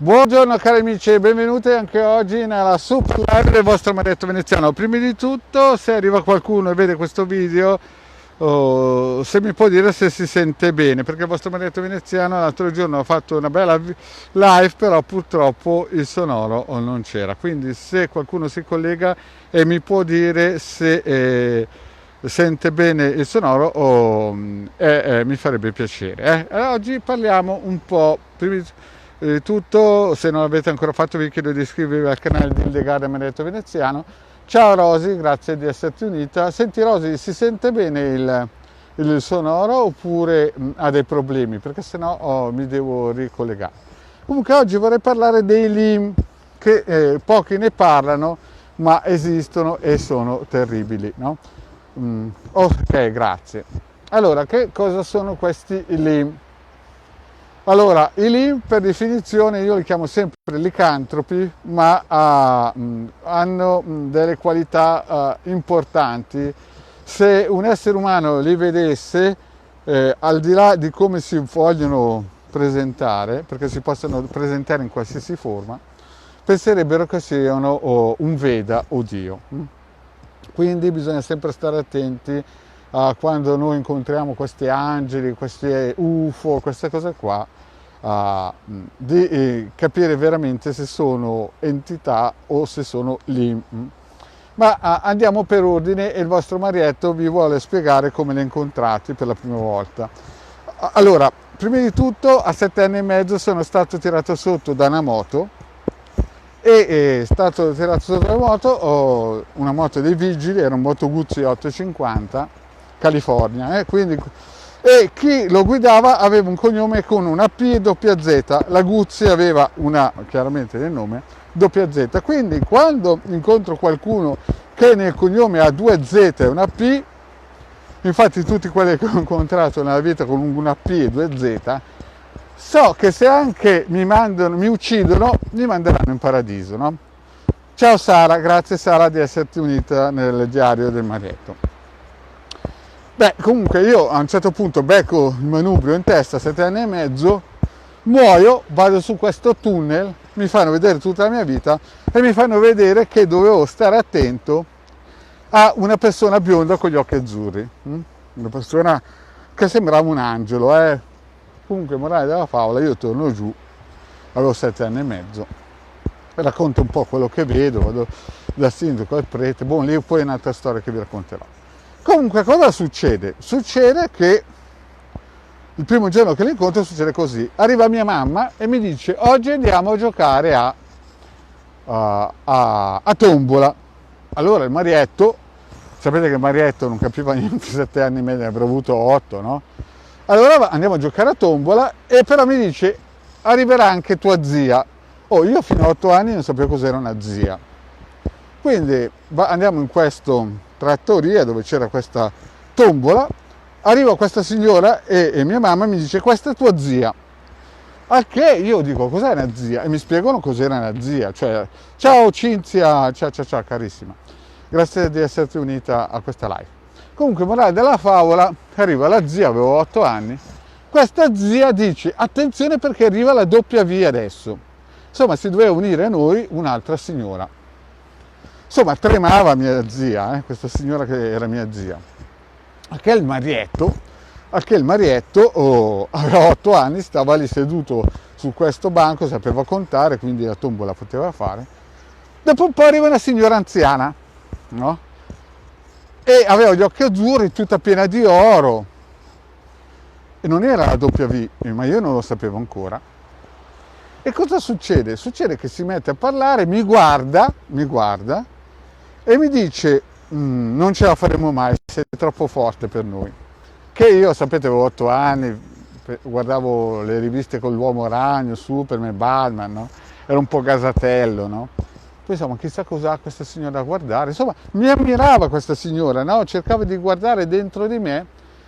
Buongiorno cari amici e benvenuti anche oggi nella Sup Live del vostro Marietto Veneziano. Prima di tutto, se arriva qualcuno e vede questo video, se mi può dire se si sente bene, perché il vostro Marietto Veneziano l'altro giorno ha fatto una bella live, però purtroppo il sonoro non c'era. Quindi se qualcuno si collega e mi può dire se sente bene il sonoro, mi farebbe piacere. Allora, oggi parliamo un po', prima di tutto, se non l'avete ancora fatto vi chiedo di iscrivervi al canale di Illegale Marietto Veneziano. Ciao Rosy, grazie di esserti unita. Senti Rosy, si sente bene il sonoro oppure ha dei problemi? Perché sennò mi devo ricollegare. Comunque oggi vorrei parlare dei LIM, che pochi ne parlano, ma esistono e sono terribili, no? Ok, grazie. Allora, che cosa sono questi LIM? Allora, i LIM per definizione io li chiamo sempre licantropi, ma hanno delle qualità importanti. Se un essere umano li vedesse, al di là di come si vogliono presentare, perché si possono presentare in qualsiasi forma, penserebbero che siano un Veda o Dio. Quindi bisogna sempre stare attenti a quando noi incontriamo questi angeli, questi UFO, queste cose qua, di capire veramente se sono entità o se sono LIM. Ma andiamo per ordine e il vostro Marietto vi vuole spiegare come li ha incontrati per la prima volta. Allora, prima di tutto a 7 anni e mezzo sono stato tirato sotto da una moto, e è stato tirato sotto la moto, una moto dei vigili, era un Moto Guzzi 850, California, e chi lo guidava aveva un cognome con una P e doppia Z, la Guzzi aveva chiaramente nel nome, doppia Z, quindi quando incontro qualcuno che nel cognome ha due Z e una P, infatti tutti quelli che ho incontrato nella vita con una P e due Z, so che se anche mi uccidono, mi manderanno in paradiso, no? Ciao Sara, grazie Sara di esserti unita nel diario del Marietto. Beh, comunque io a un certo punto becco il manubrio in testa, 7 anni e mezzo, muoio, vado su questo tunnel, mi fanno vedere tutta la mia vita e mi fanno vedere che dovevo stare attento a una persona bionda con gli occhi azzurri, una persona che sembrava un angelo, Comunque, morale della favola, io torno giù, avevo 7 anni e mezzo, racconto un po' quello che vedo, vado dal sindaco al prete, lì poi è un'altra storia che vi racconterò. Comunque, cosa succede? Succede che il primo giorno che l'incontro succede così, arriva mia mamma e mi dice oggi andiamo a giocare a tombola. Allora il Marietto, sapete che il Marietto non capiva niente, 7 anni e mezzo, ne avrà avuto 8, no? Allora andiamo a giocare a tombola e però mi dice arriverà anche tua zia. Io fino a 8 anni non sapevo cos'era una zia. Quindi andiamo in questa trattoria dove c'era questa tombola, arriva questa signora e mia mamma mi dice questa è tua zia. Al che io dico cos'è una zia? E mi spiegano cos'era una zia. Cioè, ciao Cinzia, ciao carissima. Grazie di esserti unita a questa live. Comunque, morale della favola, arriva la zia, avevo 8 anni, questa zia dice attenzione perché arriva la doppia V adesso. Insomma, si doveva unire a noi un'altra signora. Insomma, tremava mia zia, questa signora che era mia zia. Al che il Marietto aveva 8 anni, stava lì seduto su questo banco, sapeva contare, quindi la tombola poteva fare. Dopo un po' arriva una signora anziana, no? E aveva gli occhi azzurri, tutta piena di oro, e non era la W, ma io non lo sapevo ancora. E cosa succede? Succede che si mette a parlare, mi guarda e mi dice non ce la faremo mai, sei troppo forte per noi. Che io, sapete, avevo 8 anni, guardavo le riviste con l'Uomo Ragno, Superman, Batman, no? Ero un po' gasatello, no? Pensavo, chissà cosa ha questa signora da guardare. Insomma, mi ammirava questa signora, no? Cercava di guardare dentro di me,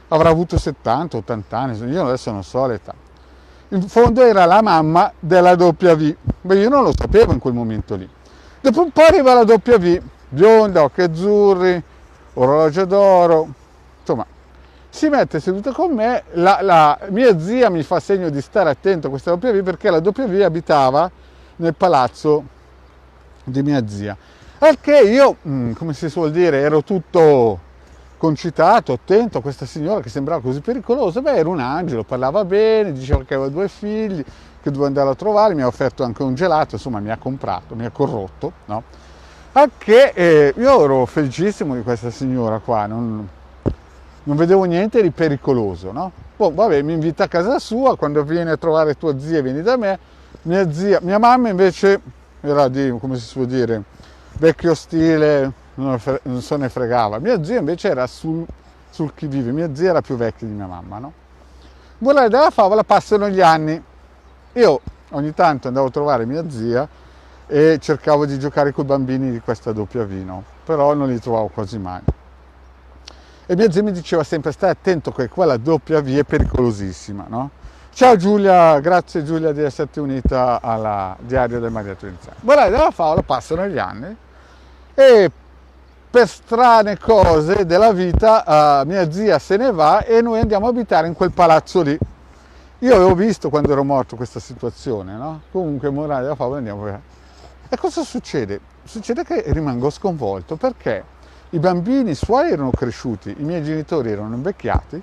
avrà avuto 70, 80 anni, io adesso non so l'età. In fondo era la mamma della W. Beh, io non lo sapevo in quel momento lì. Dopo un po' arriva la W, bionda, occhi azzurri, orologio d'oro. Insomma, si mette seduta con me, mia zia mi fa segno di stare attento a questa W perché la W abitava nel palazzo di mia zia. Al che io, come si suol dire, ero tutto concitato, attento a questa signora che sembrava così pericolosa. Beh, era un angelo, parlava bene, diceva che aveva 2 figli, che dovevo andare a trovare, mi ha offerto anche un gelato, insomma mi ha comprato, mi ha corrotto, no? Al che io ero felicissimo di questa signora qua, non vedevo niente di pericoloso, no? Boh, vabbè, mi invita a casa sua, quando vieni a trovare tua zia vieni da me, mia mamma invece era di, come si può dire, vecchio stile, non se ne fregava. Mia zia invece era sul chi vive, mia zia era più vecchia di mia mamma, no? Volare della favola, passano gli anni, io ogni tanto andavo a trovare mia zia e cercavo di giocare con i bambini di questa W, no? Però non li trovavo quasi mai. E mia zia mi diceva sempre stai attento che quella W è pericolosissima, no? Ciao Giulia, grazie Giulia di esserti unita alla Diario del Marietto iniziale. Volare della favola, passano gli anni e per strane cose della vita mia zia se ne va e noi andiamo a abitare in quel palazzo lì. Io avevo visto quando ero morto questa situazione, no? Comunque morale della favola andiamo via. E cosa succede? Succede che rimango sconvolto perché i bambini suoi erano cresciuti, i miei genitori erano invecchiati,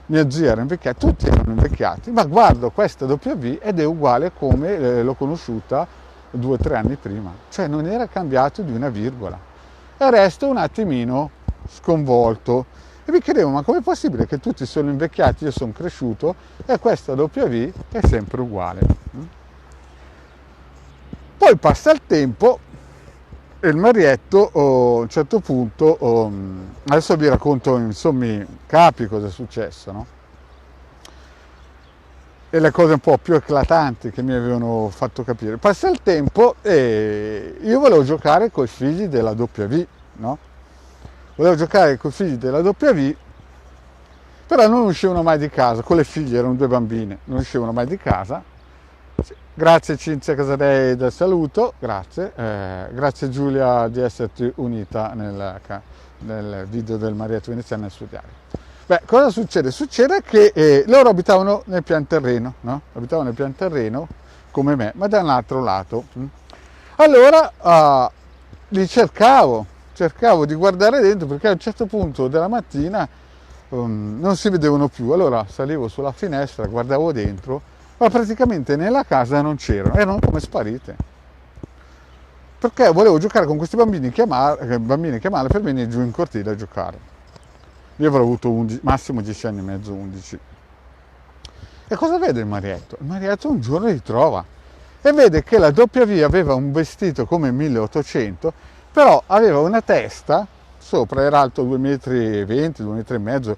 mia zia era invecchiata, tutti erano invecchiati, ma guardo questa W ed è uguale come l'ho conosciuta 2 o 3 anni prima, cioè non era cambiato di una virgola. E resto un attimino sconvolto e mi chiedevo ma com'è possibile che tutti sono invecchiati, io sono cresciuto e questa W è sempre uguale. Poi passa il tempo e il Marietto a un certo punto, adesso vi racconto in sommi capi cosa è successo, no? E le cose un po' più eclatanti che mi avevano fatto capire. Passa il tempo e io volevo giocare con i figli della W, no? Volevo giocare con i figli della W, però non uscivano mai di casa, con le figlie, erano 2 bambine, non uscivano mai di casa. Grazie Cinzia Casadei del saluto, grazie, grazie Giulia di esserti unita nel video del Marietto Veneziano nel suo diario. Beh, cosa succede? Succede che loro abitavano nel pian terreno, no? Abitavano nel pian terreno come me, ma da un altro lato. Allora li cercavo di guardare dentro perché a un certo punto della mattina non si vedevano più, allora salivo sulla finestra, guardavo dentro, ma praticamente nella casa non c'erano, erano come sparite. Perché volevo giocare con questi bambini bambini chiamare per venire giù in cortile a giocare. Io avrò avuto massimo 10 anni e mezzo, 11. E cosa vede il Marietto? Il Marietto un giorno li trova e vede che la W aveva un vestito come 1800, però aveva una testa, sopra era alto 2,20 m, 2,5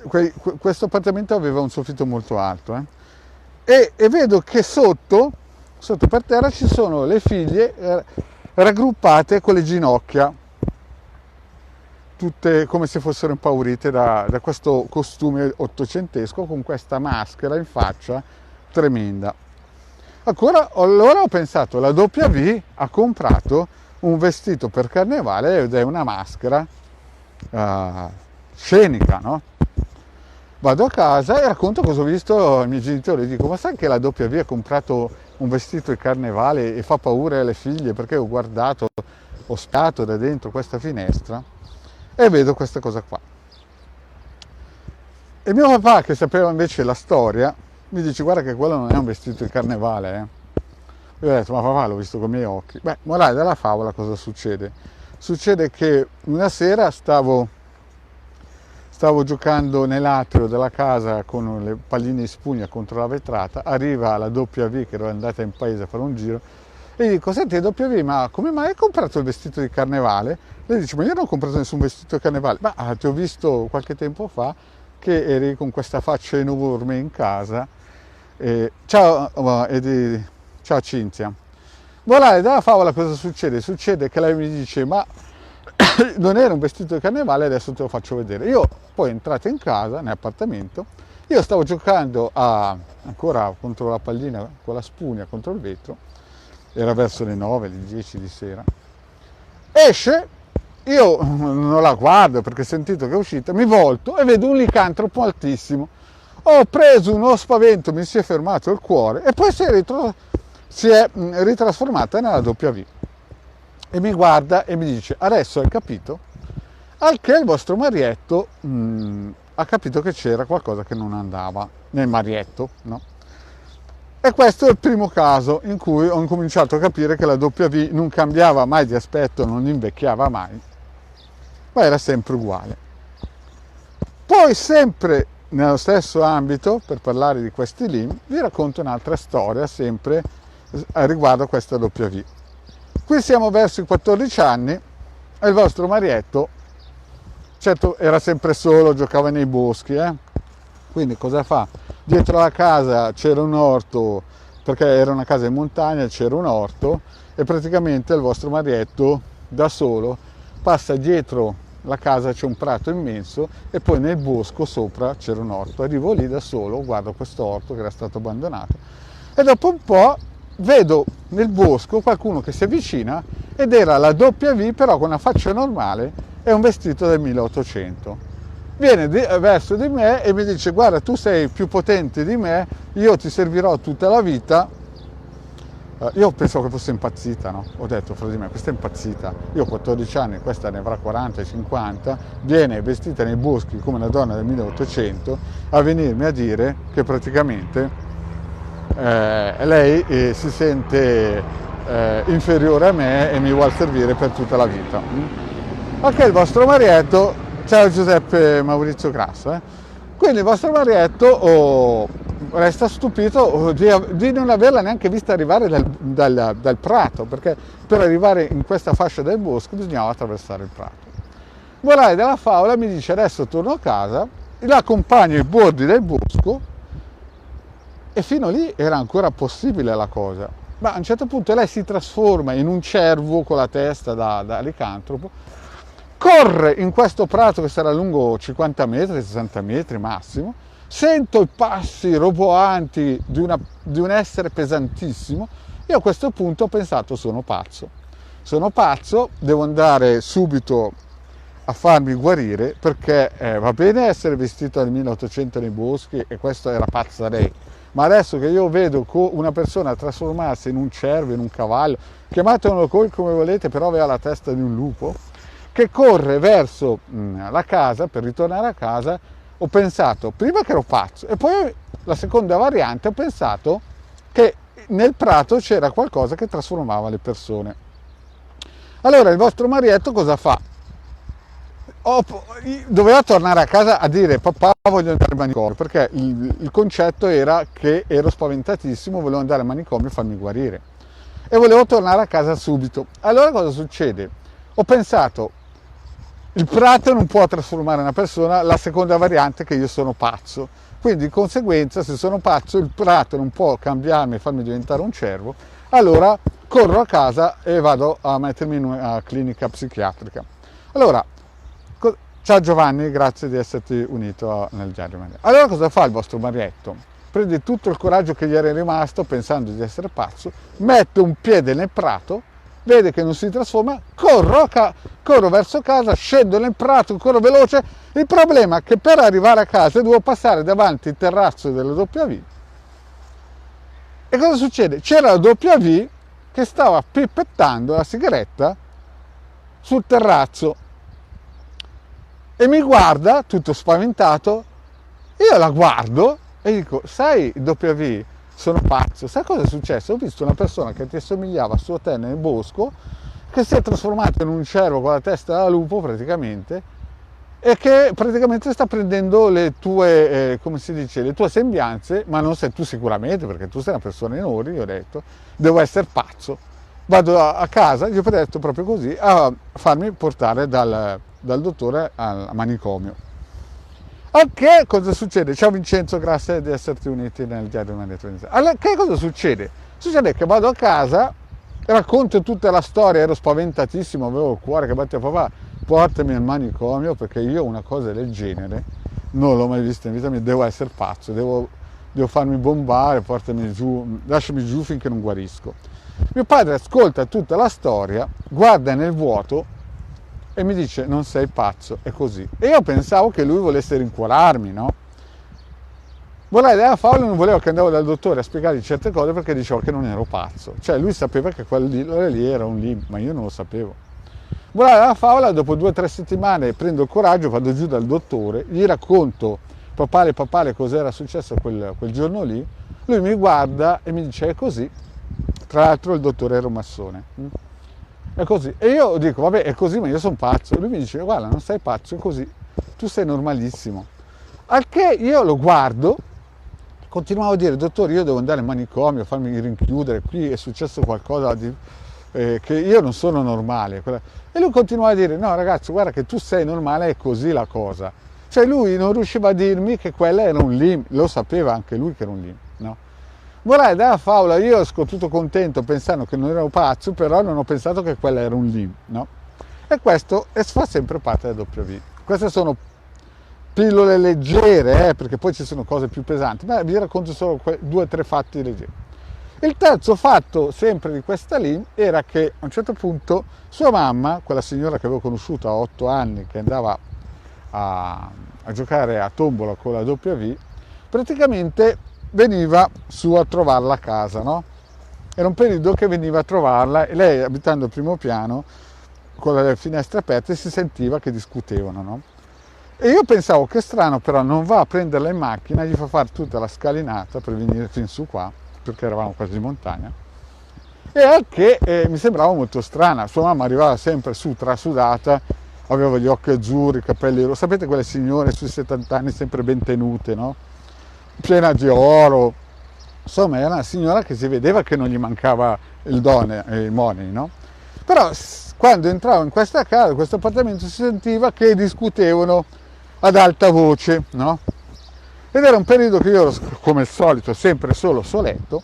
m, questo appartamento aveva un soffitto molto alto, e vedo che sotto per terra ci sono le figlie raggruppate con le ginocchia, tutte come se fossero impaurite da questo costume ottocentesco con questa maschera in faccia tremenda. Allora ho pensato, la W ha comprato un vestito per carnevale ed è una maschera scenica, no? Vado a casa e racconto cosa ho visto ai miei genitori, dico ma sai che la W ha comprato un vestito di carnevale e fa paura alle figlie perché ho guardato, ho spiato da dentro questa finestra e vedo questa cosa qua. E mio papà, che sapeva invece la storia, mi dice guarda che quello non è un vestito di carnevale. Io ho detto ma papà l'ho visto con i miei occhi. Beh, morale della favola cosa succede? Succede che una sera stavo giocando nell'atrio della casa con le palline di spugna contro la vetrata, arriva la W che ero andata in paese a fare un giro e gli dico senti W ma come mai hai comprato il vestito di carnevale? Lei dice ma io non ho comprato nessun vestito di carnevale, ma ti ho visto qualche tempo fa che eri con questa faccia enorme in casa. Ciao Cinzia. Morale della favola cosa succede? Succede che lei mi dice ma non era un vestito di carnevale, adesso te lo faccio vedere. Io poi entrato in casa, nell'appartamento, io stavo giocando ancora contro la pallina con la spugna contro il vetro, era verso le 9, le 10 di sera, esce io non la guardo perché ho sentito che è uscita, mi volto e vedo un licantropo altissimo. Ho preso uno spavento, mi si è fermato il cuore e poi si è ritrasformata nella W. E mi guarda e mi dice: adesso hai capito? Al che il vostro marietto ha capito che c'era qualcosa che non andava nel marietto, no? E questo è il primo caso in cui ho incominciato a capire che la W non cambiava mai di aspetto, non invecchiava mai, ma era sempre uguale. Poi, sempre nello stesso ambito, per parlare di questi LIM, vi racconto un'altra storia sempre riguardo a questa W. Qui siamo verso i 14 anni e il vostro marietto, certo, era sempre solo, giocava nei boschi, quindi cosa fa? Dietro la casa c'era un orto, perché era una casa in montagna, c'era un orto e praticamente il vostro marietto da solo passa dietro la casa, c'è un prato immenso e poi nel bosco sopra c'era un orto. Arrivo lì da solo, guardo questo orto che era stato abbandonato e dopo un po' vedo nel bosco qualcuno che si avvicina ed era la W però con una faccia normale e un vestito del 1800. Viene verso di me e mi dice: guarda, tu sei più potente di me, io ti servirò tutta la vita. Io pensavo che fosse impazzita, no? Ho detto fra di me: questa è impazzita, io ho 14 anni, questa ne avrà 40, 50, viene vestita nei boschi come una donna del 1800 a venirmi a dire che praticamente lei si sente inferiore a me e mi vuole servire per tutta la vita. Ok, il vostro marietto, ciao Giuseppe Maurizio Grasso, quindi il vostro marietto resta stupito di non averla neanche vista arrivare dal prato, perché per arrivare in questa fascia del bosco bisognava attraversare il prato. Morale della favola, mi dice: adesso torno a casa, la accompagno ai bordi del bosco e fino lì era ancora possibile la cosa, ma a un certo punto lei si trasforma in un cervo con la testa da licantropo, corre in questo prato che sarà lungo 50 metri, 60 metri massimo, sento i passi roboanti di un essere pesantissimo e a questo punto ho pensato: sono pazzo, devo andare subito a farmi guarire, perché va bene essere vestito nel 1800 nei boschi, e questo era pazza lei, ma adesso che io vedo una persona trasformarsi in un cervo, in un cavallo, chiamatelo come volete, però aveva la testa di un lupo, che corre verso la casa per ritornare a casa, ho pensato prima che ero pazzo e poi la seconda variante ho pensato che nel prato c'era qualcosa che trasformava le persone. Allora il vostro marietto cosa fa? Doveva tornare a casa a dire: papà, voglio andare al manicomio, perché il concetto era che ero spaventatissimo, volevo andare al manicomio e farmi guarire e volevo tornare a casa subito. Allora cosa succede? Ho pensato: il prato non può trasformare una persona, la seconda variante è che io sono pazzo, quindi di conseguenza se sono pazzo il prato non può cambiarmi e farmi diventare un cervo, allora corro a casa e vado a mettermi in una clinica psichiatrica. Allora, ciao Giovanni, grazie di esserti unito nel Diario Maria. Allora cosa fa il vostro marietto? Prende tutto il coraggio che gli era rimasto pensando di essere pazzo, mette un piede nel prato, vede che non si trasforma, corro verso casa, scendo nel prato, corro veloce. Il problema è che per arrivare a casa devo passare davanti il terrazzo della W. E cosa succede? C'era la W che stava pippettando la sigaretta sul terrazzo e mi guarda tutto spaventato. Io la guardo e dico: sai W, sono pazzo, sai cosa è successo? Ho visto una persona che ti assomigliava a sua te nel bosco, che si è trasformato in un cervo con la testa da lupo praticamente, e che praticamente sta prendendo le tue, come si dice, le tue sembianze, ma non sei tu sicuramente, perché tu sei una persona enorme. Io ho detto: devo essere pazzo, vado a casa, gli ho detto proprio così, a farmi portare dal dottore al manicomio. Ok, cosa succede? Ciao Vincenzo, grazie di esserti uniti nel Diario Maria. Allora, che cosa succede? Succede che vado a casa, racconto tutta la storia, ero spaventatissimo, avevo il cuore che batteva: papà, portami al manicomio, perché io una cosa del genere non l'ho mai vista in vita mia, devo essere pazzo, devo farmi bombare, portami giù, lasciami giù finché non guarisco. Mio padre ascolta tutta la storia, guarda nel vuoto e mi dice non sei pazzo, è così. E io pensavo che lui volesse rincuorarmi, no? Volai della favola non voleva che andavo dal dottore a spiegargli certe cose perché diceva che non ero pazzo. Cioè lui sapeva che quello lì era un limp, ma io non lo sapevo. Volai della favola, dopo 2 o 3 settimane prendo il coraggio, vado giù dal dottore, gli racconto papale cos'era successo quel giorno lì, lui mi guarda e mi dice è così. Tra l'altro il dottore era un massone. È così. E io dico, vabbè, è così, ma io sono pazzo. Lui mi dice, guarda, non sei pazzo, è così. Tu sei normalissimo. Al che io lo guardo, continuavo a dire, dottore, io devo andare in manicomio, farmi rinchiudere, qui è successo qualcosa che io non sono normale. E lui continuava a dire, no ragazzo, guarda che tu sei normale, è così la cosa. Cioè lui non riusciva a dirmi che quella era un limp, lo sapeva anche lui che era un limp, no? Volai dalla favola, io esco tutto contento pensando che non ero pazzo, però non ho pensato che quella era un limp, no? E questo fa sempre parte del W. Queste sono pillole leggere, perché poi ci sono cose più pesanti, ma vi racconto solo 2 o 3 fatti leggeri. Il terzo fatto, sempre di questa limp, era che a un certo punto sua mamma, quella signora che avevo conosciuto a 8 anni, che andava a giocare a tombola con la W, praticamente veniva su a trovarla a casa, no? Era un periodo che veniva a trovarla e lei, abitando al primo piano, con le finestre aperte, si sentiva che discutevano, no? E io pensavo che strano, però non va a prenderla in macchina, gli fa fare tutta la scalinata per venire fin su qua, perché eravamo quasi in montagna, e anche mi sembrava molto strana. Sua mamma arrivava sempre su trasudata, aveva gli occhi azzurri, i capelli rossi, sapete quelle signore sui 70 anni sempre ben tenute, no? Piena di oro, insomma era una signora che si vedeva che non gli mancava il money, no? Però quando entravo in questa casa, in questo appartamento, si sentiva che discutevano ad alta voce, no? Ed era un periodo che io ero, come al solito, sempre solo soletto,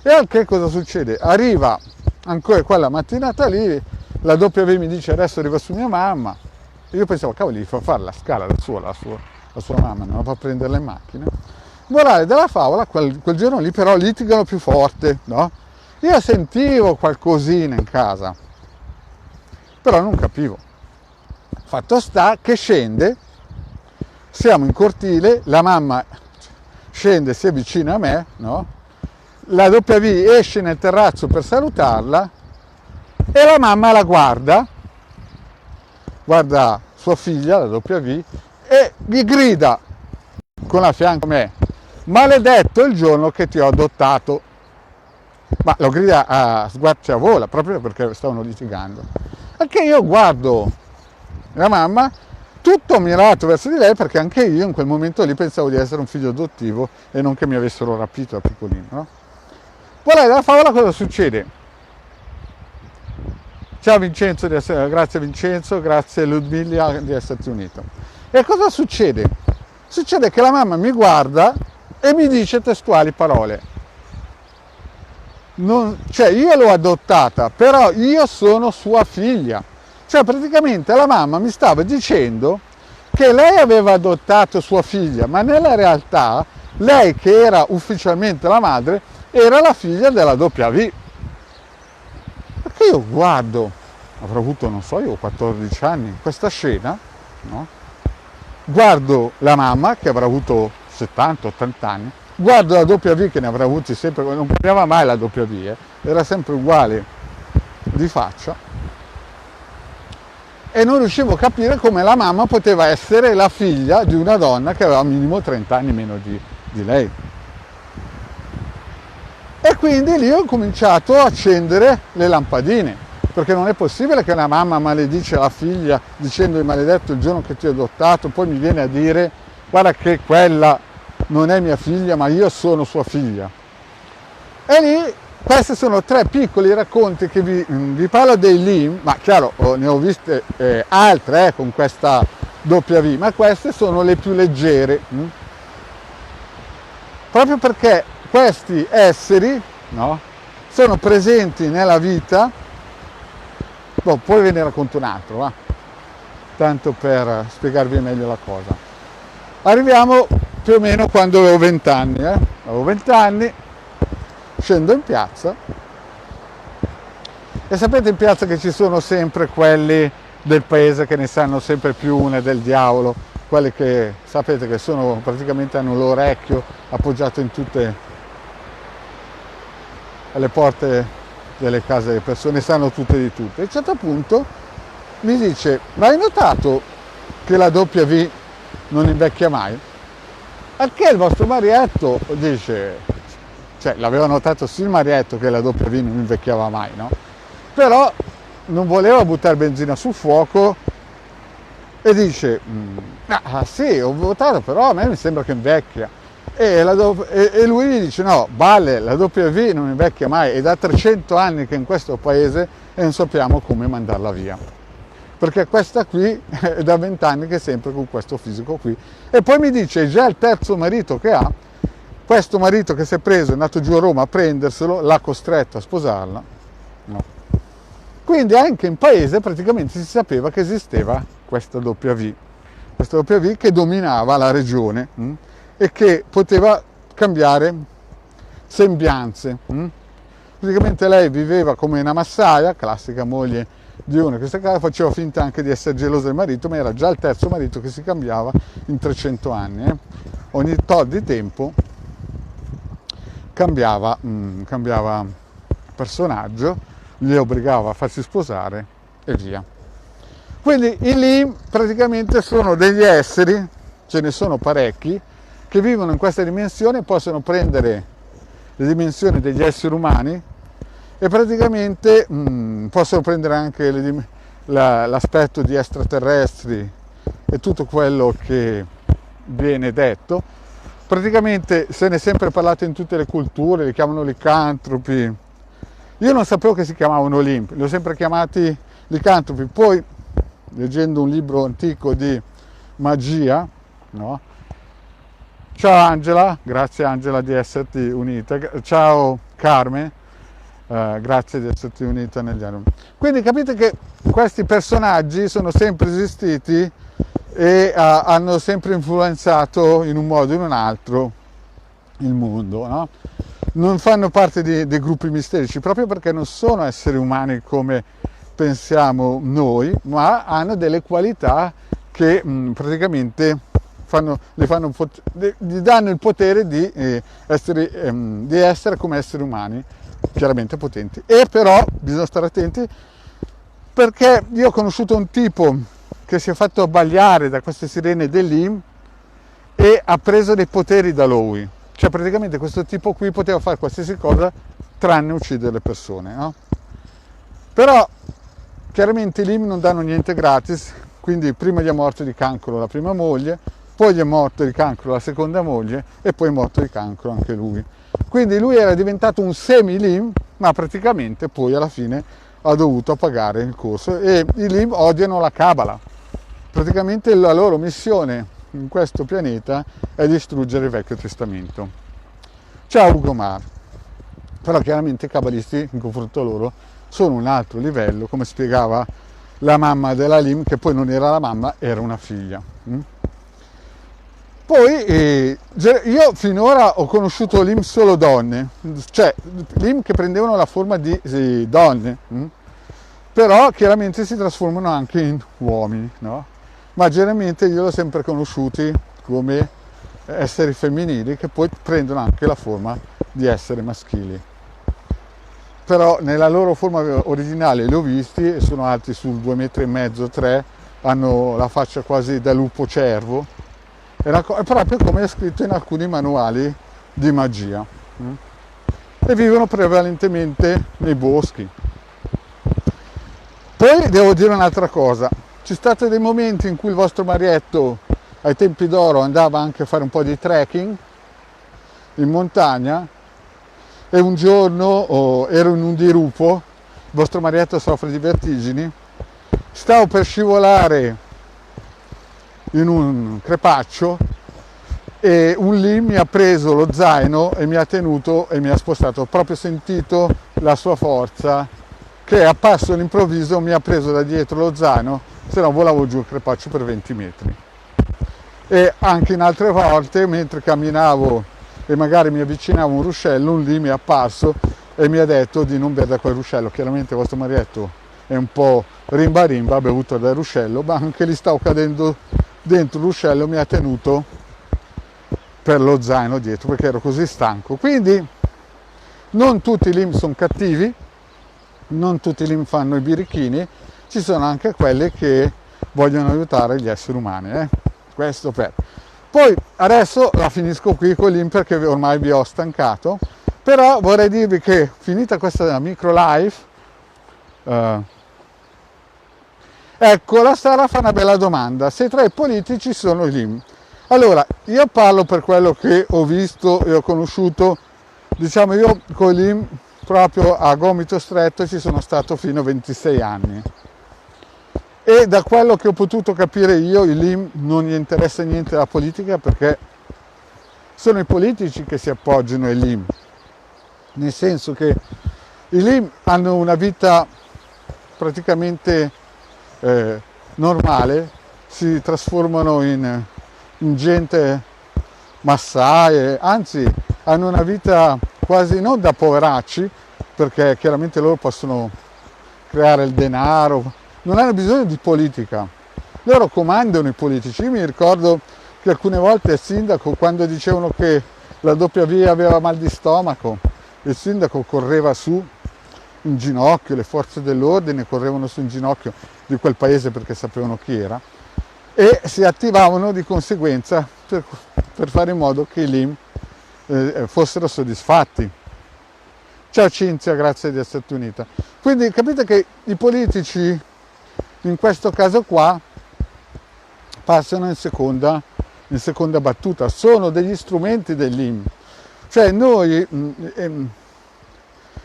e anche cosa succede? Arriva ancora quella mattinata lì, la W mi dice adesso arriva su mia mamma, e io pensavo, cavolo, gli fa fare la scala da sola, la sua mamma, non la fa prenderla in macchina. Morale della favola, quel giorno lì però litigano più forte, no? Io sentivo qualcosina in casa, però non capivo. Fatto sta che scende, siamo in cortile, la mamma scende, si avvicina a me, no? La W esce nel terrazzo per salutarla e la mamma la guarda sua figlia, la W, e gli grida con a fianco a me, maledetto il giorno che ti ho adottato. Ma lo grida a squarciavola, proprio perché stavano litigando. Anche io guardo la mamma, tutto mirato verso di lei, perché anche io in quel momento lì pensavo di essere un figlio adottivo e non che mi avessero rapito da piccolino, no? Poi dalla favola cosa succede? Ciao Vincenzo, grazie Vincenzo, grazie Ludmilla di esserti unito. E cosa succede? Succede che la mamma mi guarda e mi dice testuali parole. Cioè io l'ho adottata, però io sono sua figlia. Cioè praticamente la mamma mi stava dicendo che lei aveva adottato sua figlia, ma nella realtà lei, che era ufficialmente la madre, era la figlia della W. Perché io guardo, avrò avuto, non so, io ho 14 anni, questa scena, no? Guardo la mamma che avrà avuto 70-80 anni, guardo la W che ne avrà avuti sempre, non cambiava mai la W, era sempre uguale di faccia, e non riuscivo a capire come la mamma poteva essere la figlia di una donna che aveva minimo 30 anni meno di lei. E quindi lì ho cominciato a accendere le lampadine, perché non è possibile che una mamma maledice la figlia dicendo maledetto il giorno che ti ho adottato, poi mi viene a dire guarda che quella non è mia figlia ma io sono sua figlia. E lì questi sono 3 piccoli racconti che vi parlo dei limp, ma chiaro ne ho viste altre con questa W, ma queste sono le più leggere, proprio perché questi esseri, no, sono presenti nella vita. Poi ve ne racconto un altro, va? Tanto per spiegarvi meglio la cosa. Arriviamo più o meno quando avevo 20 anni. Avevo 20 anni, scendo in piazza e sapete in piazza che ci sono sempre quelli del paese che ne sanno sempre più una del diavolo, quelli che sapete che sono praticamente hanno l'orecchio appoggiato in tutte le porte delle case delle persone, sanno tutte di tutto. E a un certo punto mi dice: ma hai notato che la W non invecchia mai? Al che il vostro Marietto dice, cioè l'aveva notato sì il Marietto che la W non invecchiava mai, no? Però non voleva buttare benzina sul fuoco e dice: ah sì, ho votato, però a me mi sembra che invecchia. E lui gli dice: no, Balle, la W non invecchia mai, è da 300 anni che è in questo paese e non sappiamo come mandarla via, perché questa qui è da 20 anni che è sempre con questo fisico qui. E poi mi dice: già il terzo marito che ha, questo marito che si è preso, è andato giù a Roma a prenderselo, l'ha costretto a sposarla, no. Quindi anche in paese praticamente si sapeva che esisteva questa W che dominava la regione e che poteva cambiare sembianze. Praticamente lei viveva come una massaia, classica moglie di uno che faceva finta anche di essere gelosa del marito, ma era già il terzo marito che si cambiava in 300 anni. Ogni tot di tempo cambiava personaggio, li obbligava a farsi sposare e via. Quindi i Lim praticamente sono degli esseri, ce ne sono parecchi, che vivono in questa dimensione, possono prendere le dimensioni degli esseri umani e praticamente possono prendere anche l'aspetto di extraterrestri e tutto quello che viene detto. Praticamente se ne è sempre parlato in tutte le culture, li chiamano licantropi. Io non sapevo che si chiamavano Lim, li ho sempre chiamati licantropi. Poi, leggendo un libro antico di magia, no? Ciao Angela, grazie Angela di esserti unita. Ciao Carmen, grazie di esserti unita negli anni. Quindi capite che questi personaggi sono sempre esistiti e hanno sempre influenzato in un modo o in un altro il mondo, no? Non fanno parte dei gruppi misterici proprio perché non sono esseri umani come pensiamo noi, ma hanno delle qualità che praticamente gli danno il potere di essere come esseri umani, chiaramente potenti. E però bisogna stare attenti, perché io ho conosciuto un tipo che si è fatto abbagliare da queste sirene dell'IM e ha preso dei poteri da lui. Cioè praticamente questo tipo qui poteva fare qualsiasi cosa tranne uccidere le persone, no? Però chiaramente i LIM non danno niente gratis, quindi prima gli è morto di cancro la prima moglie, poi gli è morto di cancro la seconda moglie e poi è morto di cancro anche lui. Quindi lui era diventato un semi-LIM, ma praticamente poi alla fine ha dovuto pagare il corso. E i LIM odiano la Kabbalah. Praticamente la loro missione in questo pianeta è distruggere il Vecchio Testamento. Ciao Ugo Mar. Però chiaramente i cabalisti in confronto a loro sono un altro livello, come spiegava la mamma della Lim, che poi non era la mamma, era una figlia. Poi io finora ho conosciuto Lim solo donne, cioè Lim che prendevano la forma di donne, però chiaramente si trasformano anche in uomini, no? Ma generalmente io l'ho sempre conosciuti come esseri femminili che poi prendono anche la forma di essere maschili. Però nella loro forma originale li ho visti e sono alti sul 2,5 metri, 3, hanno la faccia quasi da lupo cervo, è proprio come è scritto in alcuni manuali di magia. E vivono prevalentemente nei boschi. Poi devo dire un'altra cosa. Ci sono stati dei momenti in cui il vostro Marietto, ai tempi d'oro, andava anche a fare un po' di trekking in montagna e un giorno ero in un dirupo, il vostro Marietto soffre di vertigini, stavo per scivolare in un crepaccio e un lì mi ha preso lo zaino e mi ha tenuto e mi ha spostato. Ho proprio sentito la sua forza che a passo all'improvviso mi ha preso da dietro lo zaino, se no volavo giù il crepaccio per 20 metri. E anche in altre volte, mentre camminavo e magari mi avvicinavo a un ruscello, un lì mi è apparso e mi ha detto di non bere da quel ruscello. Chiaramente il vostro Marietto è un po' rimba rimba, bevuto dal ruscello, ma anche lì stavo cadendo dentro il ruscello, mi ha tenuto per lo zaino dietro perché ero così stanco. Quindi non tutti i LIM sono cattivi, non tutti i LIM fanno i birichini, ci sono anche quelli che vogliono aiutare gli esseri umani. Questo per. Poi adesso la finisco qui con l'IM perché ormai vi ho stancato, però vorrei dirvi che finita questa micro live, ecco, la Sara fa una bella domanda: se tra i politici sono i LIM. Allora, io parlo per quello che ho visto e ho conosciuto, diciamo io con i LIM proprio a gomito stretto ci sono stato fino a 26 anni. E da quello che ho potuto capire io, i LIM non gli interessa niente la politica perché sono i politici che si appoggiano ai LIM, nel senso che i LIM hanno una vita praticamente normale, si trasformano in gente massaie, anzi hanno una vita quasi non da poveracci, perché chiaramente loro possono creare il denaro, non hanno bisogno di politica, loro comandano i politici. Io mi ricordo che alcune volte il sindaco, quando dicevano che la W aveva mal di stomaco, il sindaco correva su in ginocchio, le forze dell'ordine correvano su in ginocchio di quel paese perché sapevano chi era e si attivavano di conseguenza per fare in modo che i LIM fossero soddisfatti. Ciao Cinzia, grazie di esserti unita. Quindi capite che i politici in questo caso qua passano in seconda battuta, sono degli strumenti del LIM. Cioè noi,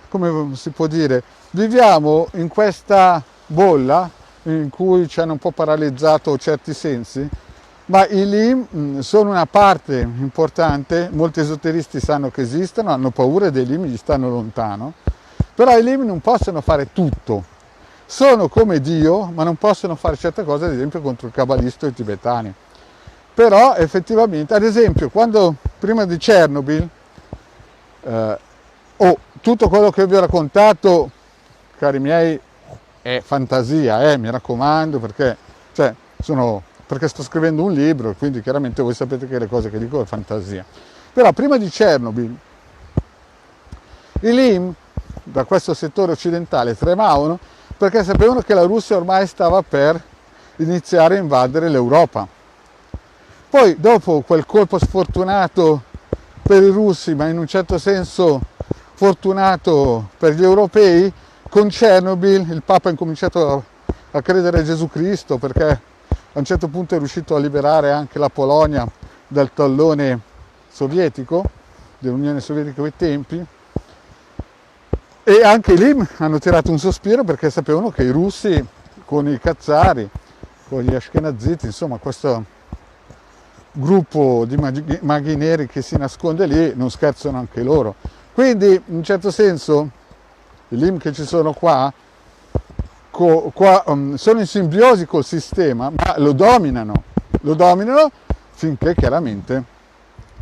come si può dire, viviamo in questa bolla in cui ci hanno un po' paralizzato certi sensi, ma i LIM sono una parte importante, molti esoteristi sanno che esistono, hanno paura dei LIM, gli stanno lontano, però i LIM non possono fare tutto. Sono come Dio, ma non possono fare certe cose, ad esempio contro il cabalisto e i tibetani. Però effettivamente, ad esempio, quando prima di Chernobyl, tutto quello che vi ho raccontato, cari miei, è fantasia, mi raccomando, perché sto scrivendo un libro e quindi chiaramente voi sapete che le cose che dico è fantasia. Però prima di Chernobyl, i LIM da questo settore occidentale tremavano perché sapevano che la Russia ormai stava per iniziare a invadere l'Europa. Poi dopo quel colpo sfortunato per i russi, ma in un certo senso fortunato per gli europei, con Chernobyl il Papa ha incominciato a credere a Gesù Cristo perché a un certo punto è riuscito a liberare anche la Polonia dal tallone sovietico, dell'Unione Sovietica ai tempi, e anche lì hanno tirato un sospiro perché sapevano che i russi con i Khazari, con gli Ashkenaziti, insomma questo gruppo di maghi neri che si nasconde lì, non scherzano anche loro. Quindi in un certo senso i LIM che ci sono qua sono in simbiosi col sistema, ma lo dominano finché chiaramente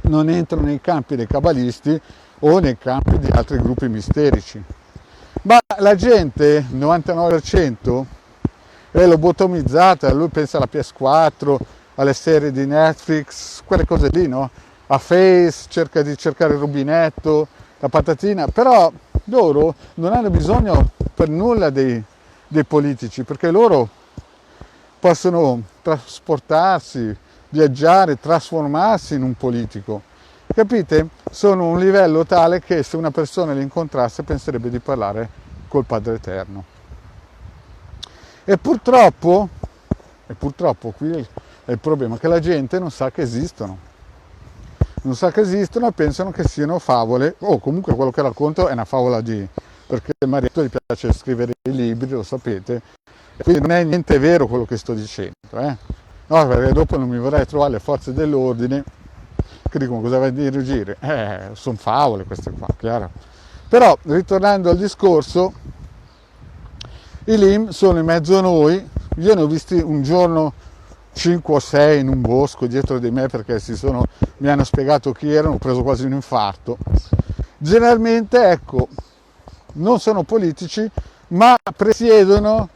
non entrano nei campi dei cabalisti o nei campi di altri gruppi misterici. Ma la gente, il 99%, è lobotomizzata, lui pensa alla PS4, alle serie di Netflix, quelle cose lì, no? A Face, cerca di cercare il rubinetto, la patatina, però loro non hanno bisogno per nulla dei politici, perché loro possono trasportarsi, viaggiare, trasformarsi in un politico. Capite? Sono un livello tale che se una persona li incontrasse penserebbe di parlare col Padre Eterno. E purtroppo qui è il problema, che la gente non sa che esistono. Non sa che esistono e pensano che siano favole, o comunque quello che racconto è una favola perché il marito gli piace scrivere i libri, lo sapete, e quindi non è niente vero quello che sto dicendo. No, perché dopo non mi vorrei trovare le forze dell'ordine che dicono cosa vai a dire giri? Sono favole queste qua, chiaro. Però, ritornando al discorso, i LIM sono in mezzo a noi, io ne ho visti un giorno 5 o 6 in un bosco dietro di me perché mi hanno spiegato chi erano, ho preso quasi un infarto. Generalmente, ecco, non sono politici, ma presiedono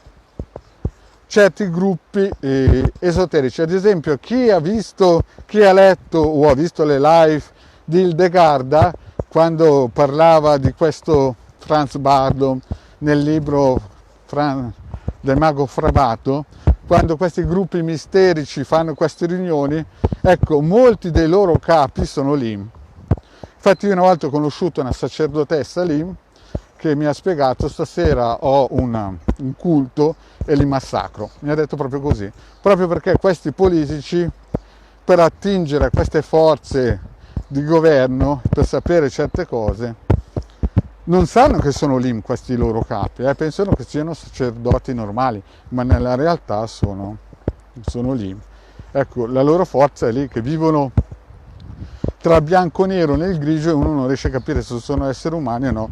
certi gruppi esoterici. Ad esempio, chi ha letto o ha visto le live di Hildegarda quando parlava di questo Franz Bardon nel libro del mago Fravato, quando questi gruppi misterici fanno queste riunioni, ecco, molti dei loro capi sono Lim. Infatti io una volta ho conosciuto una sacerdotessa Lim che mi ha spiegato: stasera ho un culto e li massacro. Mi ha detto proprio così, proprio perché questi politici, per attingere a queste forze di governo, per sapere certe cose, non sanno che sono Lim questi loro capi, pensano che siano sacerdoti normali, ma nella realtà sono Lim. Ecco, la loro forza è lì, che vivono tra bianco e nero nel grigio, e uno non riesce a capire se sono esseri umani o no,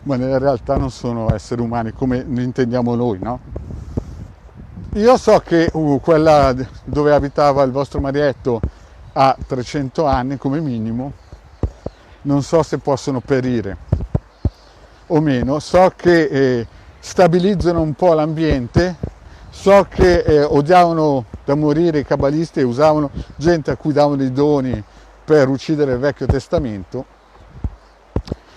ma nella realtà non sono esseri umani come ne intendiamo noi, no? Io so che quella dove abitava il vostro Marietto ha 300 anni come minimo, non so se possono perire o meno, so che stabilizzano un po' l'ambiente, so che odiavano da morire i cabalisti e usavano gente a cui davano i doni per uccidere il Vecchio Testamento,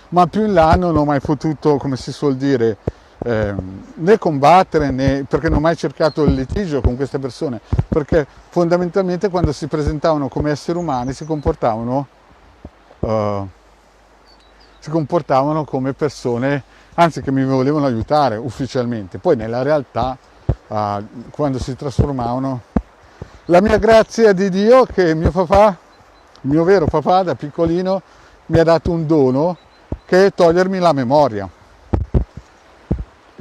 ma più in là non ho mai potuto, come si suol dire, né combattere, né, perché non ho mai cercato il litigio con queste persone, perché fondamentalmente quando si presentavano come esseri umani si comportavano come persone, anzi, che mi volevano aiutare ufficialmente. Poi nella realtà, quando si trasformavano, la mia grazia di Dio, che mio papà, il mio vero papà da piccolino, mi ha dato un dono, che è togliermi la memoria.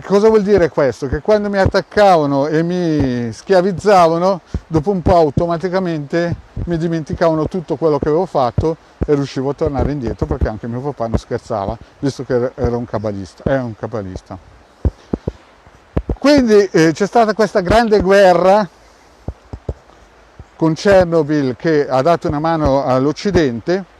Cosa vuol dire questo? Che quando mi attaccavano e mi schiavizzavano, dopo un po' automaticamente mi dimenticavano tutto quello che avevo fatto e riuscivo a tornare indietro, perché anche mio papà non scherzava, visto che era un cabalista, è un cabalista. Quindi c'è stata questa grande guerra con Chernobyl che ha dato una mano all'Occidente,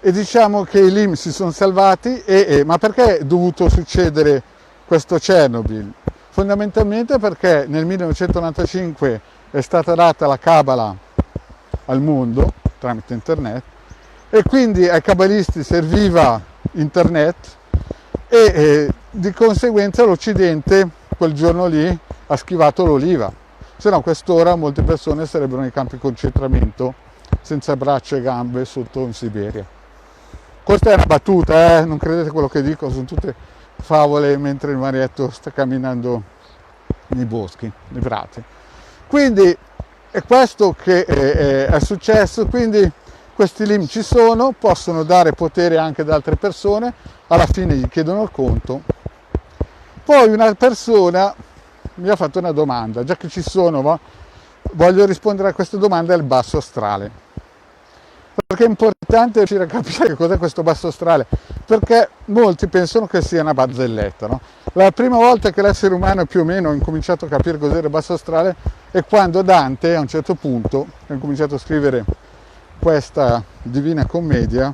e diciamo che i Lim si sono salvati, ma perché è dovuto succedere questo Chernobyl? Fondamentalmente perché nel 1995 è stata data la Kabbalah al mondo tramite internet, e quindi ai cabalisti serviva internet, e di conseguenza l'Occidente quel giorno lì ha schivato l'oliva, se no quest'ora molte persone sarebbero nei campi di concentramento senza braccia e gambe sotto in Siberia. Questa è una battuta, non credete quello che dico, sono tutte favole mentre il Marietto sta camminando nei boschi, nei prati. Quindi è questo che è successo, quindi questi Lim ci sono, possono dare potere anche ad altre persone, alla fine gli chiedono il conto. Poi una persona mi ha fatto una domanda, già che ci sono, voglio rispondere a questa domanda, è il basso astrale. Perché è importante riuscire a capire che cos'è questo basso astrale, perché molti pensano che sia una barzelletta, no? La prima volta che l'essere umano più o meno ha incominciato a capire cos'era il basso astrale è quando Dante a un certo punto ha cominciato a scrivere questa Divina Commedia,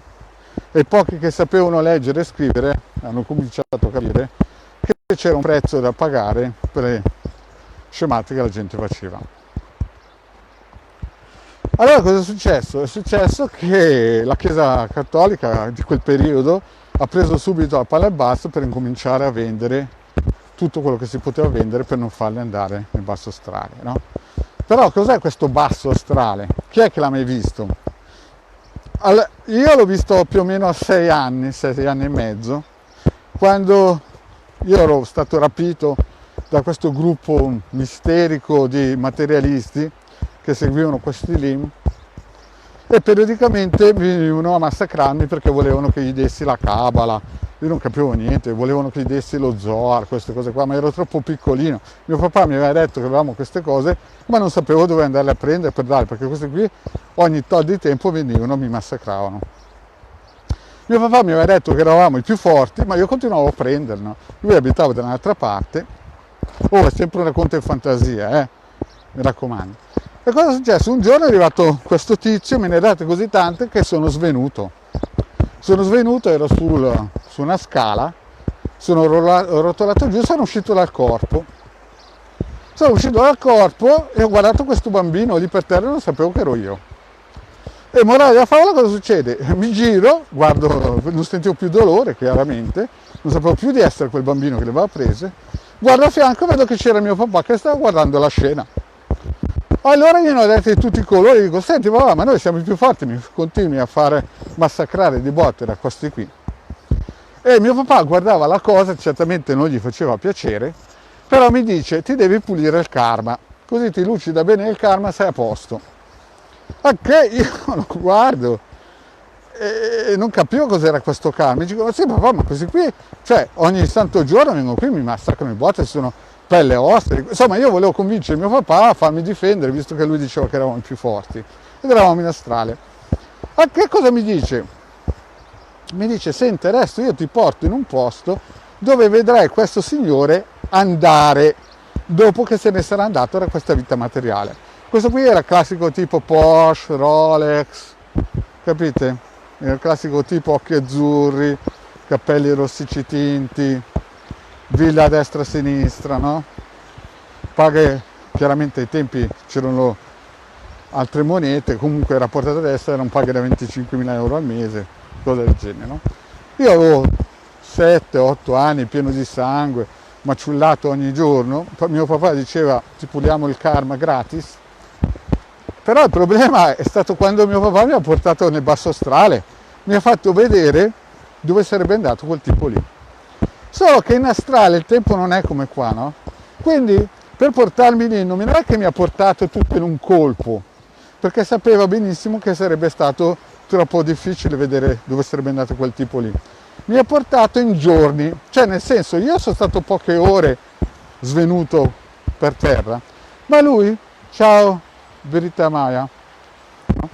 e pochi che sapevano leggere e scrivere hanno cominciato a capire che c'era un prezzo da pagare per le scemate che la gente faceva. Allora cosa è successo? È successo che la Chiesa Cattolica di quel periodo ha preso subito la palla al balzo per incominciare a vendere tutto quello che si poteva vendere per non farli andare nel basso astrale, no? Però cos'è questo basso astrale? Chi è che l'ha mai visto? Io l'ho visto più o meno a 6 anni e mezzo, quando io ero stato rapito da questo gruppo misterico di materialisti che seguivano questi Lim, e periodicamente venivano a massacrarmi perché volevano che gli dessi la Kabbalah. Io non capivo niente, volevano che gli dessi lo Zohar, queste cose qua, ma ero troppo piccolino. Mio papà mi aveva detto che avevamo queste cose, ma non sapevo dove andarle a prendere per dare, perché queste qui ogni tot di tempo venivano e mi massacravano. Mio papà mi aveva detto che eravamo i più forti, ma io continuavo a prenderlo. Lui abitava da un'altra parte. Oh, è sempre un racconto di fantasia, mi raccomando. E cosa è successo? Un giorno è arrivato questo tizio, me ne ha date così tante che sono svenuto. Ero su una scala sono rotolato giù, sono uscito dal corpo. Sono uscito dal corpo e ho guardato questo bambino lì per terra e non sapevo che ero io. E morale della favola, cosa succede? Mi giro, guardo, non sentivo più dolore chiaramente, non sapevo più di essere quel bambino che le aveva prese, guardo a fianco e vedo che c'era mio papà che stava guardando la scena. Allora gliene ho detto di tutti i colori, dico, senti papà, ma noi siamo i più forti, mi continui a fare massacrare di botte da questi qui. E mio papà guardava la cosa, certamente non gli faceva piacere, però mi dice, ti devi pulire il karma, così ti lucida bene il karma, sei a posto. Ok, io lo guardo e non capivo cos'era questo karma. Mi dico, sì papà, ma questi qui, cioè ogni santo giorno vengono qui, mi massacrano i botte, sono pelle e ossa. Insomma, io volevo convincere mio papà a farmi difendere, visto che lui diceva che eravamo i più forti. Ed eravamo in astrale. A che cosa mi dice? Mi dice, senti, adesso io ti porto in un posto dove vedrai questo signore andare dopo che se ne sarà andato da questa vita materiale. Questo qui era il classico tipo Porsche, Rolex, capite? Era il classico tipo occhi azzurri, capelli rossici tinti, villa a destra e a sinistra, no? Paghe, chiaramente ai tempi c'erano altre monete, comunque era portata a destra, era un paghe da 25.000 euro al mese, cose del genere, no? Io avevo 7-8 anni, pieno di sangue, maciullato ogni giorno, mio papà diceva ti puliamo il karma gratis, però il problema è stato quando mio papà mi ha portato nel basso astrale, mi ha fatto vedere dove sarebbe andato quel tipo lì. Solo che in astrale il tempo non è come qua, no? Quindi per portarmi lì non è che mi ha portato tutto in un colpo, perché sapeva benissimo che sarebbe stato troppo difficile vedere dove sarebbe andato quel tipo lì. Mi ha portato in giorni, cioè nel senso io sono stato poche ore svenuto per terra, ma lui, ciao Verità Maya, no?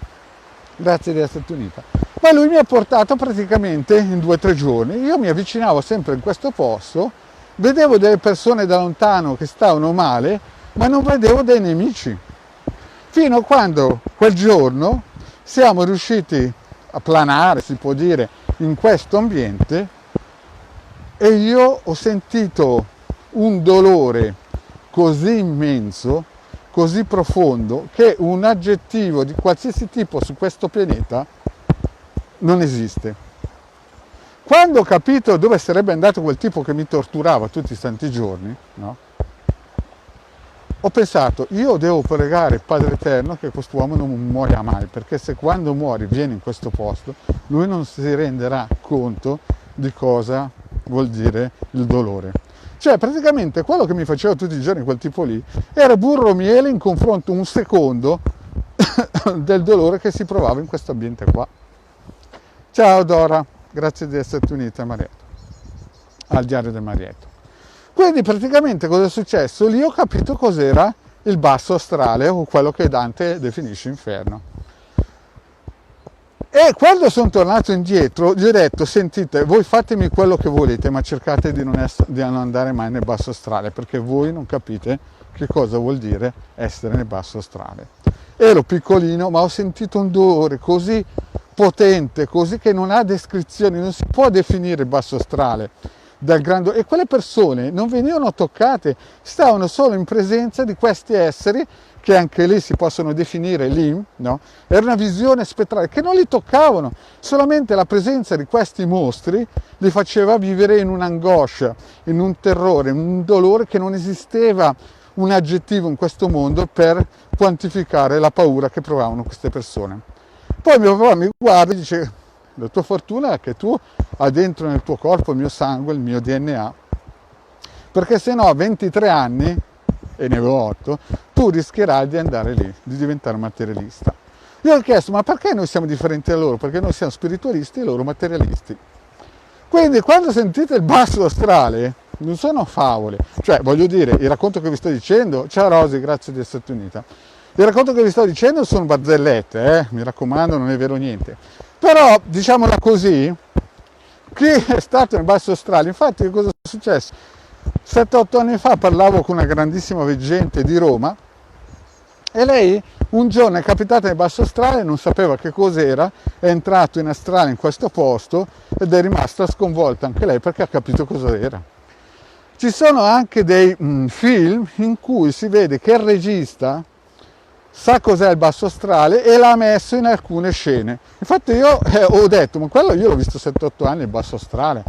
Grazie di esserti unita, ma lui mi ha portato praticamente in 2 o 3 giorni, io mi avvicinavo sempre in questo posto, vedevo delle persone da lontano che stavano male, ma non vedevo dei nemici, fino a quando quel giorno siamo riusciti a planare, si può dire, in questo ambiente e io ho sentito un dolore così immenso, così profondo, che un aggettivo di qualsiasi tipo su questo pianeta non esiste. Quando ho capito dove sarebbe andato quel tipo che mi torturava tutti i santi giorni, no? Ho pensato, io devo pregare il Padre Eterno che quest'uomo non muoia mai, perché se quando muori viene in questo posto, lui non si renderà conto di cosa vuol dire il dolore. Cioè praticamente quello che mi faceva tutti i giorni quel tipo lì era burro miele in confronto un secondo del dolore che si provava in questo ambiente qua. Ciao Dora, grazie di esserti unita a Marietto, al diario del Marietto. Quindi praticamente cosa è successo? Lì ho capito cos'era il basso astrale o quello che Dante definisce inferno. E quando sono tornato indietro gli ho detto, sentite, voi fatemi quello che volete, ma cercate di non andare mai nel basso astrale, perché voi non capite che cosa vuol dire essere nel basso astrale. Ero piccolino, ma ho sentito un dolore così potente, così che non ha descrizioni, non si può definire il basso astrale. E quelle persone non venivano toccate, stavano solo in presenza di questi esseri che anche lì si possono definire lì, no? Era una visione spettrale, che non li toccavano, solamente la presenza di questi mostri li faceva vivere in un'angoscia, in un terrore, in un dolore che non esisteva un aggettivo in questo mondo per quantificare la paura che provavano queste persone. Poi mio papà mi guarda e dice, la tua fortuna è che tu hai dentro nel tuo corpo il mio sangue, il mio DNA, perché se no a 23 anni, e ne avevo 8, tu rischierai di andare lì, di diventare materialista. Io ho chiesto, ma perché noi siamo differenti da loro? Perché noi siamo spiritualisti e loro materialisti. Quindi quando sentite il basso astrale, non sono favole, cioè voglio dire, il racconto che vi sto dicendo, ciao Rosy, grazie di esserti unita, il racconto che vi sto dicendo sono barzellette, mi raccomando, non è vero niente. Però, diciamola così, chi è stato nel basso astrale, infatti cosa è successo? 7-8 anni fa parlavo con una grandissima veggente di Roma e lei un giorno è capitato nel basso astrale, non sapeva che cos'era, è entrato in astrale in questo posto ed è rimasta sconvolta anche lei perché ha capito cosa era. Ci sono anche dei film in cui si vede che il regista sa cos'è il basso astrale e l'ha messo in alcune scene. Infatti io ho detto, ma quello io l'ho visto 7-8 anni il basso astrale.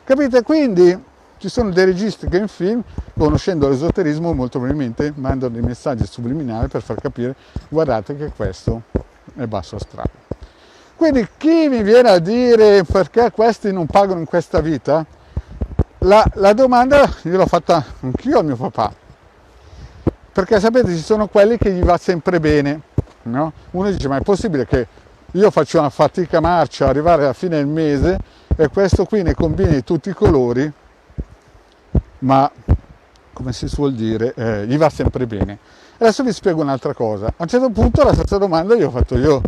Capite? Quindi ci sono dei registi che in film, conoscendo l'esoterismo, molto probabilmente mandano dei messaggi subliminali per far capire, guardate che questo è basso astrale. Quindi chi mi viene a dire perché questi non pagano in questa vita, la domanda io l'ho fatta anch'io a mio papà. Perché sapete, ci sono quelli che gli va sempre bene, no? Uno dice, ma è possibile che io faccio una fatica marcia arrivare alla fine del mese e questo qui ne combina di tutti i colori, ma come si suol dire, gli va sempre bene. Adesso vi spiego un'altra cosa. A un certo punto la stessa domanda io ho fatto io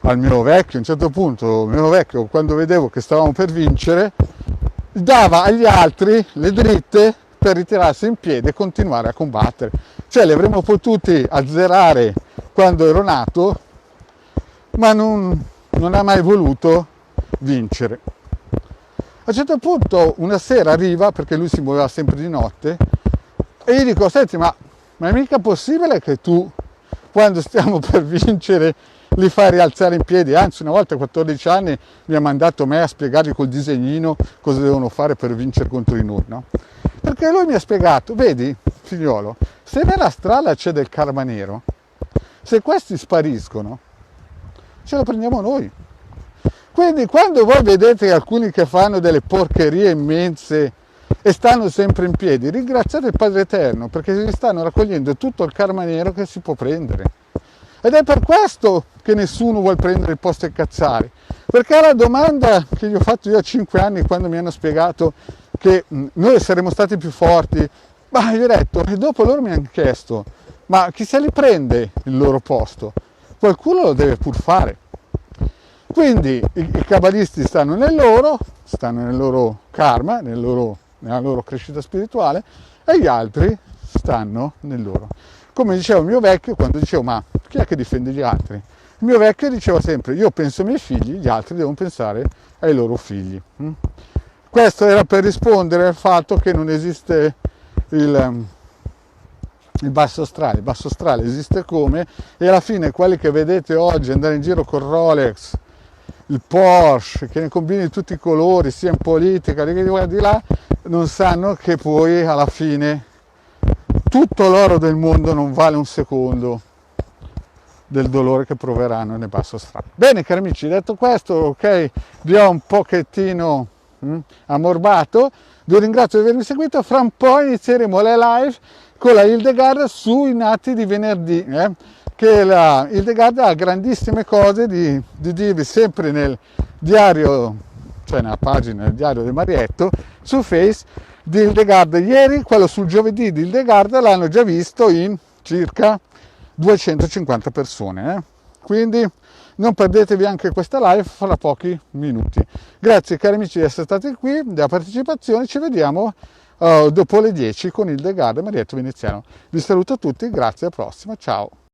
al mio vecchio. A un certo punto il mio vecchio, quando vedevo che stavamo per vincere, dava agli altri le dritte per ritirarsi in piedi e continuare a combattere. Cioè li avremmo potuti azzerare quando ero nato, ma non ha mai voluto vincere. A un certo punto una sera arriva, perché lui si muoveva sempre di notte, e gli dico, senti, ma è mica possibile che tu, quando stiamo per vincere, li fai rialzare in piedi? Anzi, una volta a 14 anni mi ha mandato me a spiegargli col disegnino cosa devono fare per vincere contro di noi, no? Perché lui mi ha spiegato, vedi, figliolo, se nella strada c'è del karma nero, se questi spariscono, ce lo prendiamo noi. Quindi quando voi vedete alcuni che fanno delle porcherie immense e stanno sempre in piedi, ringraziate il Padre Eterno perché si stanno raccogliendo tutto il karma nero che si può prendere. Ed è per questo che nessuno vuole prendere il posto ai cazzari. Perché la domanda che gli ho fatto io a 5 anni quando mi hanno spiegato che noi saremmo stati più forti, ma io ho detto, e dopo loro mi hanno chiesto, ma chi se li prende il loro posto? Qualcuno lo deve pur fare. Quindi i cabalisti stanno nel loro karma, nella loro crescita spirituale, e gli altri stanno nel loro. Come diceva il mio vecchio, quando dicevo, ma chi è che difende gli altri? Il mio vecchio diceva sempre, io penso ai miei figli, gli altri devono pensare ai loro figli. Questo era per rispondere al fatto che non esiste il basso astrale. Il basso astrale esiste come, e alla fine quelli che vedete oggi andare in giro con Rolex, il Porsche, che ne combini di tutti i colori, sia in politica, di là, non sanno che poi alla fine tutto l'oro del mondo non vale un secondo del dolore che proveranno nel basso astrale. Bene cari amici, detto questo, ok, vi ho un pochettino ammorbato, vi ringrazio di avermi seguito. Fra un po' inizieremo le live con la Hildegard sui nati di venerdì, che la Hildegard ha grandissime cose di dirvi sempre nel diario, cioè nella pagina del diario del Marietto su Face di Hildegard. Ieri quello sul giovedì di Hildegard l'hanno già visto in circa 250 persone, quindi non perdetevi anche questa live fra pochi minuti. Grazie cari amici di essere stati qui, della partecipazione, ci vediamo dopo le 10 con Hildegard e Marietto Veneziano. Vi saluto tutti, grazie, alla prossima, ciao.